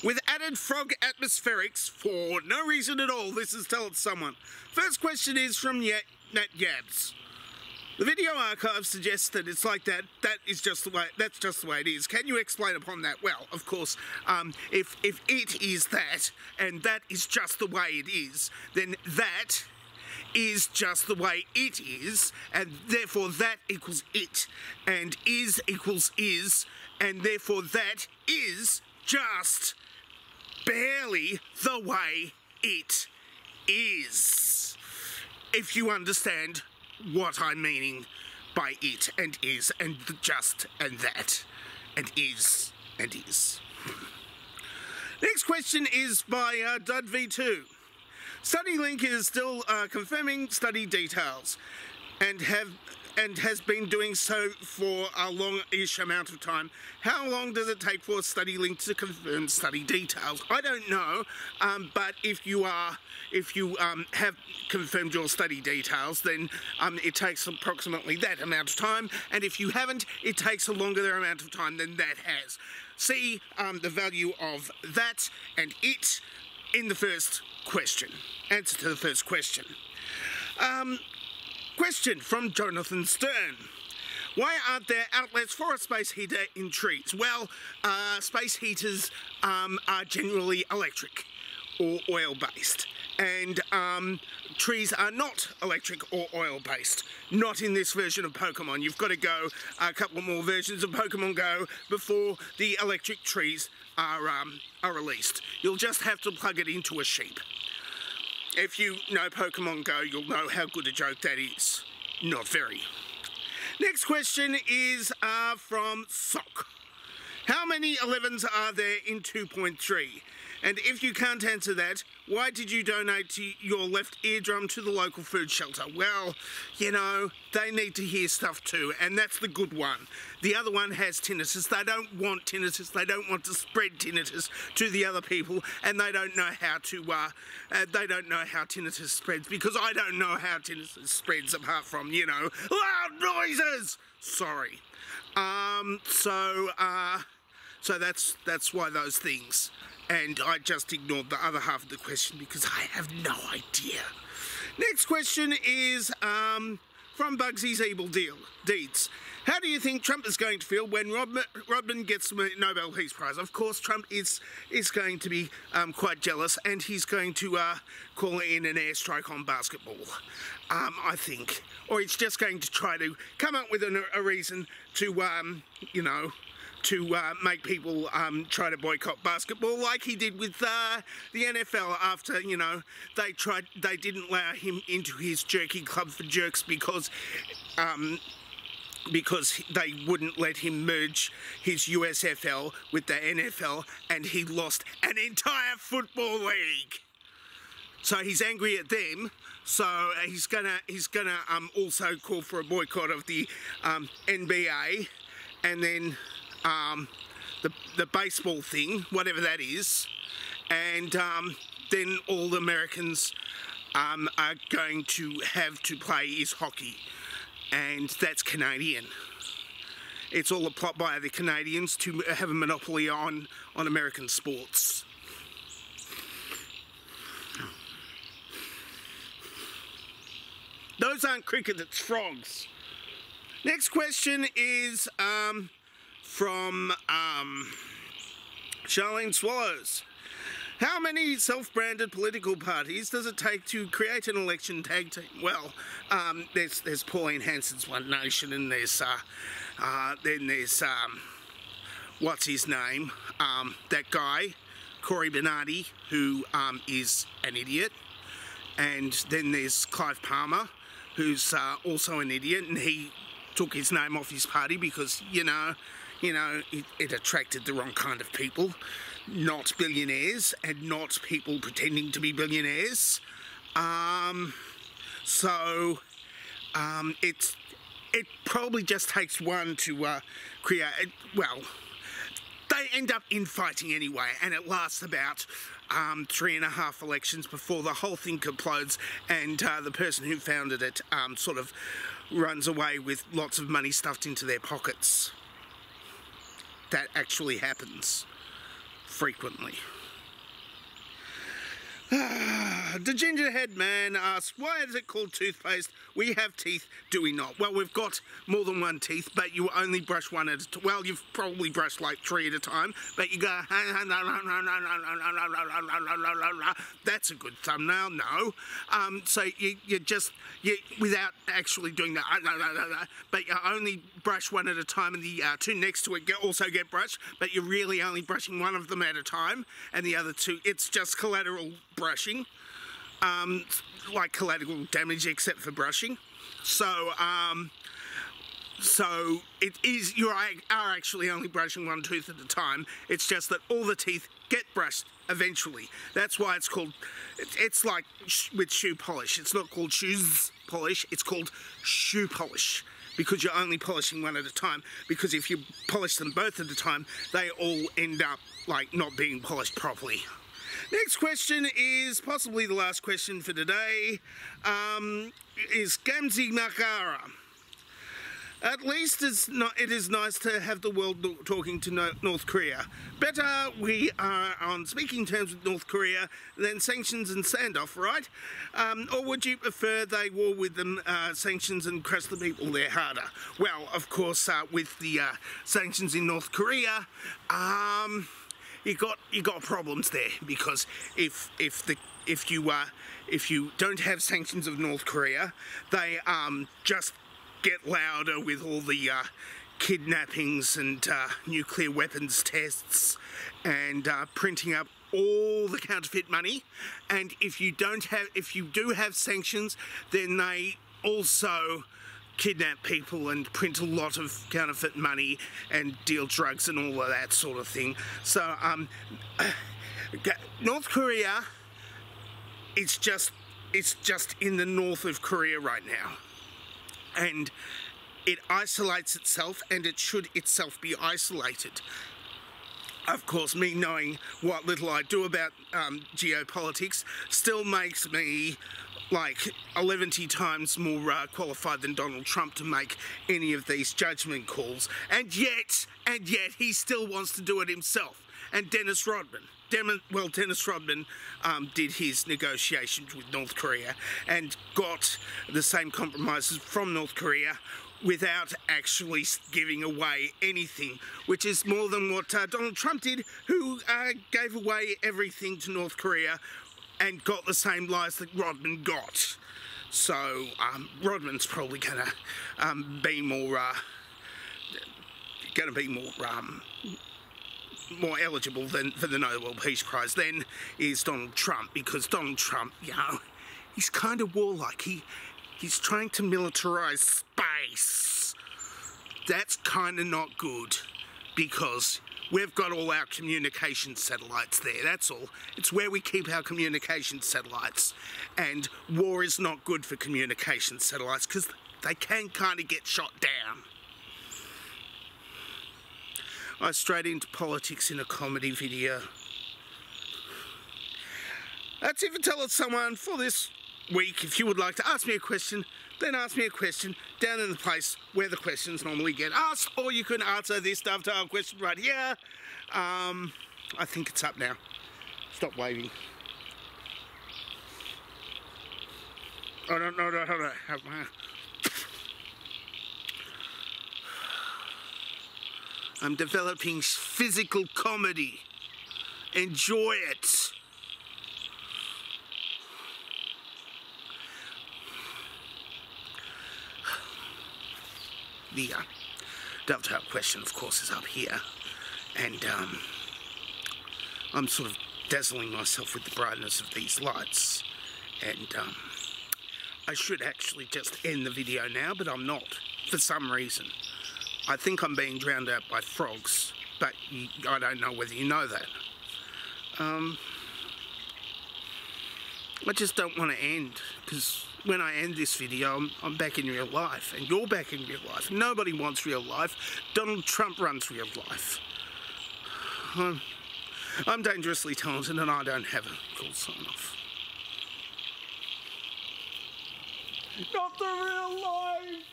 with added frog atmospherics for no reason at all. This is Tell It Someone. First question is from Nat Yabs. The video archive suggests that it's like that. That's just the way it is. Can you explain upon that? Well, of course, if it is that, and that is just the way it is, then that is just the way it is, and therefore that equals it, and is equals is, and therefore that is just barely the way it is. If you understand what I'm meaning by it and is and just and that and is and is. Next question is by Dud V2. StudyLink is still confirming study details and has been doing so for a long-ish amount of time. How long does it take for StudyLink to confirm study details? I don't know, but if you have confirmed your study details, then it takes approximately that amount of time, and if you haven't, it takes a longer amount of time than that has. See the value of that and it in the first question. Answer to the first question. Question from Jonathan Stern. Why aren't there outlets for a space heater in trees? Well, space heaters are generally electric or oil-based, and trees are not electric or oil-based. Not in this version of Pokemon. You've got to go a couple more versions of Pokemon Go before the electric trees are released. You'll just have to plug it into a sheep. If you know Pokemon Go, you'll know how good a joke that is. Not very. Next question is from Sock. How many 11s are there in 2.3? And if you can't answer that, why did you donate your left eardrum to the local food shelter? Well, you know, they need to hear stuff too, and that's the good one. The other one has tinnitus. They don't want tinnitus. They don't want to spread tinnitus to the other people, and they don't know how to. They don't know how tinnitus spreads, because I don't know how tinnitus spreads apart from, you know, loud noises. Sorry. So that's why those things. And I just ignored the other half of the question because I have no idea. Next question is from Bugsy's Evil Deeds. How do you think Trump is going to feel when Rodman gets the Nobel Peace Prize? Of course, Trump is going to be quite jealous, and he's going to call in an airstrike on basketball, I think. Or he's just going to try to come up with a reason to, you know, to make people try to boycott basketball, like he did with the NFL after, you know, they didn't allow him into his jerky club for jerks because they wouldn't let him merge his USFL with the NFL, and he lost an entire football league. So he's angry at them. So he's gonna also call for a boycott of the NBA, and then the baseball thing, whatever that is, and then all the Americans are going to have to play is hockey, and that's Canadian. It's all a plot by the Canadians to have a monopoly on American sports. Those aren't cricket, it's frogs. Next question is from Charlene Swallows. How many self-branded political parties does it take to create an election tag team? Well, there's Pauline Hanson's One Nation, and there's what's his name? That guy, Cory Bernardi, who is an idiot, and then there's Clive Palmer, who's also an idiot, and he took his name off his party because, you know, it attracted the wrong kind of people, not billionaires and not people pretending to be billionaires. It probably just takes one to create. Well, they end up infighting anyway, and it lasts about 3.5 elections before the whole thing implodes, and the person who founded it sort of runs away with lots of money stuffed into their pockets. That actually happens. frequently. The Gingerhead Man asks, why is it called toothpaste? We have teeth, do we not? Well, we've got more than one teeth, but you only brush one at a time. Well, you've probably brushed like 3 at a time, but you go, that's a good thumbnail, no. So you just, without actually doing that, but you only brush one at a time, and the 2 next to it also get brushed, but you're really only brushing one of them at a time, and the other 2, it's just collateral brushing, like collateral damage except for brushing. So it is, you are actually only brushing one tooth at a time. It's just that all the teeth get brushed eventually. That's why it's called, it's like with shoe polish. It's not called shoes polish, it's called shoe polish, because you're only polishing one at a time. Because if you polish them both at a time, they all end up like not being polished properly. Next question is possibly the last question for today, is Gamzi Nakara. At least it is nice to have the world talking to North Korea. Better we are on speaking terms with North Korea than sanctions and standoff, right? Or would you prefer they war with them, sanctions, and crush the people there harder? Well, of course, with the sanctions in North Korea, you got problems there, because if you don't have sanctions of North Korea, they just get louder with all the kidnappings and nuclear weapons tests and printing up all the counterfeit money. And if you do have sanctions, then they also kidnap people and print a lot of counterfeit money and deal drugs and all of that sort of thing. So North Korea, it's just in the north of Korea right now, and it isolates itself, and it should itself be isolated. Of course, me knowing what little I do about geopolitics still makes me like 11 times more qualified than Donald Trump to make any of these judgment calls, and yet he still wants to do it himself. And Dennis Rodman did his negotiations with North Korea and got the same compromises from North Korea without actually giving away anything, which is more than what Donald Trump did, who gave away everything to North Korea and got the same lies that Rodman got. So Rodman's probably gonna be more more eligible than for the Nobel Peace Prize than is Donald Trump, because Donald Trump, you know, he's kind of warlike. He's trying to militarize space. That's kind of not good, because we've got all our communication satellites there, that's all. It's where we keep our communication satellites. And war is not good for communication satellites, because they can kind of get shot down. I strayed into politics in a comedy video. That's it for Tell It Someone for this week. If you would like to ask me a question, then ask me a question down in the place where the questions normally get asked, or you can answer this dovetail question right here. I think it's up now. Stop waving. Oh, no. I'm developing physical comedy. Enjoy it. The dovetail question, of course, is up here, and I'm sort of dazzling myself with the brightness of these lights, and I should actually just end the video now, but I'm not, for some reason. I think I'm being drowned out by frogs, but I don't know whether you know that. I just don't want to end, because when I end this video, I'm back in real life, and you're back in real life. Nobody wants real life. Donald Trump runs real life. I'm dangerously talented, and I don't have a cool sign-off. Not the real life!